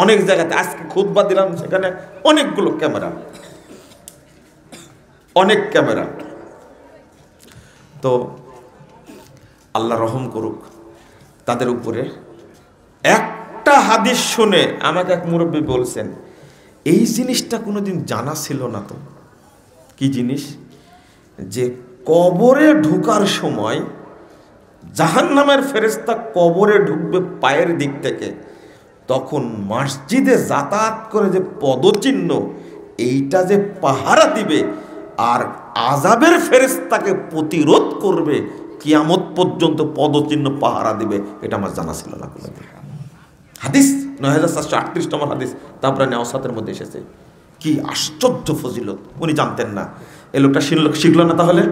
অনেক জায়গাতে আজকে খুতবা দিলাম, সেখানে অনেকগুলো ক্যামেরা, অনেক ক্যামেরা। তো আল্লাহ রহম করুক তাদের উপরে। একটা হাদিস শুনে আমাকে এক মুরব্বী বলছেন, এই জিনিসটা কোনোদিন জানা ছিল না। তো কি জিনিস? যে কবরে ঢোকার সময় জাহান্নামের ফেরেশতা কবরে ঢুকবে পায়ের দিক থেকে, তখন মসজিদে যাতায়াত করে যে পদচিহ্ন, এইটা যে পাহারা দিবে আর আযাবের ফেরেশতাকে প্রতিরোধ করবে, কিয়ামত পর্যন্ত পদচিহ্ন পাহারা দিবে, এটা আমার জানা ছিল না কোনোদিন। হাদিস ৯৪৩৮ নম্বর হাদিস তারপরে নেওসাতের মধ্যে এসেছে। কি আশ্চর্য ফজিলত, উনি জানতেন না। এই লোকটা শিখলো না, তাহলে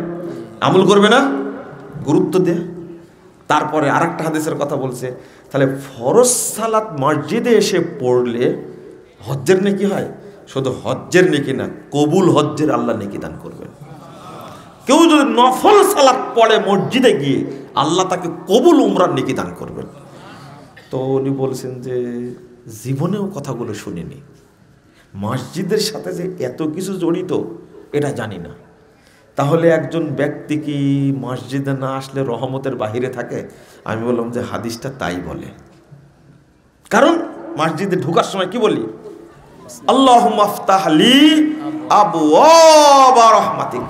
আমল করবে না, গুরুত্ব দেয়। তারপরে আরেকটা হাদিসের কথা বলছে, তাহলে ফরজ সালাত মসজিদে এসে পড়লে হজ্জের নেকি হয়। শুধু হজ্জের নেকি না, কবুল হজ্জের আল্লাহ নেকি দান করবেন। কেউ যদি নফল সালাত পড়ে মসজিদে গিয়ে, আল্লাহ তাকে কবুল উমরার নেকি দান করবেন। তো উনি বলছেন যে জীবনেও কথাগুলো শুনিনি, মসজিদের সাথে যে এত কিছু জড়িত এটা জানি না। তাহলে একজন ব্যক্তি কি মসজিদে না আসলে রহমতের বাহিরে থাকে? আমি বললাম যে হাদিসটা তাই বলে। কারণ মসজিদে ঢোকার সময় কি বলি? আল্লাহুম্মা আফতাহ লি আবওয়াবা রাহমাতিক।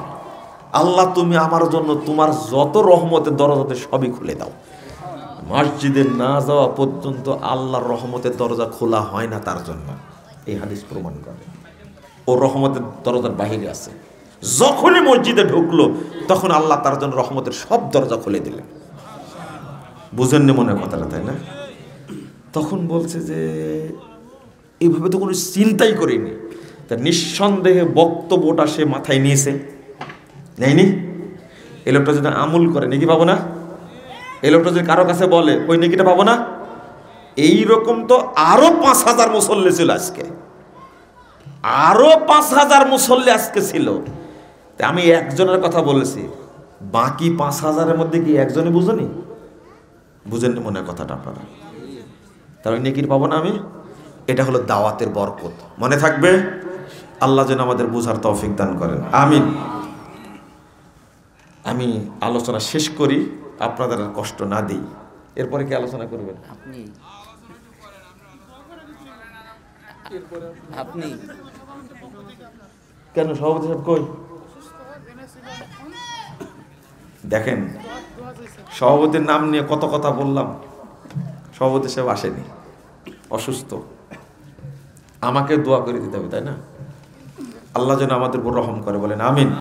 আল্লাহ তুমি আমার জন্য তোমার যত রহমতের দরজাতে সবই খুলে দাও। মসজিদে না যাওয়া পর্যন্ত আল্লাহর রহমতের দরজা খোলা হয় না তার জন্য। এই হাদিস প্রমাণ করে ও রহমতের দরজার বাহিরে আছে। যখনই মসজিদে ঢুকলো তখন আল্লাহ তার জন্য রহমতের সব দরজা খুলে দিলেন। বুঝেননি মনে কথাটা, তাই না? তখন বলছে যে এইভাবে তো কোনো চিন্তাই করিনি। তা নিঃসন্দেহে বক্তব্যটা সে মাথায় নিয়েছে, নেয়নি? এই লোকটা যদি আমল করে নেকি পাবো না? এই লোকটা যদি কারো কাছে বলে ওই নেকিটা পাবো না? এইরকম তো আরো ৫,০০০ মুসল্লি ছিল আজকে, আরো ৫,০০০ মুসল্লি আজকে ছিল। আমি একজনের কথা বলেছি, বাকি ৫,০০০-এর মধ্যে কি একজনই বুঝেনি? বুঝেননি মনে কথাটা আপনারা? তাহলে নেকির পাবো না আমি? এটা হলো দাওয়াতের বরকত, মনে থাকবে। আল্লাহ যেন আমাদের বুঝার তৌফিক দান করেন, আমিন। আমি আলোচনা শেষ করি, আপনাদের আর কষ্ট না দিই। এরপরে কি আলোচনা করবেন? আপনি কেন সভাপতি সাহেব কই? দেখেন, সভাপতির নাম নিয়ে কত কথা বললাম, সভাপতি সাহেব আসেনি, অসুস্থ। আমাকে দোয়া করে দিতে হবে, তাই না? আল্লাহ যেন আমাদের উপর রহম করে, বলেন আমিন।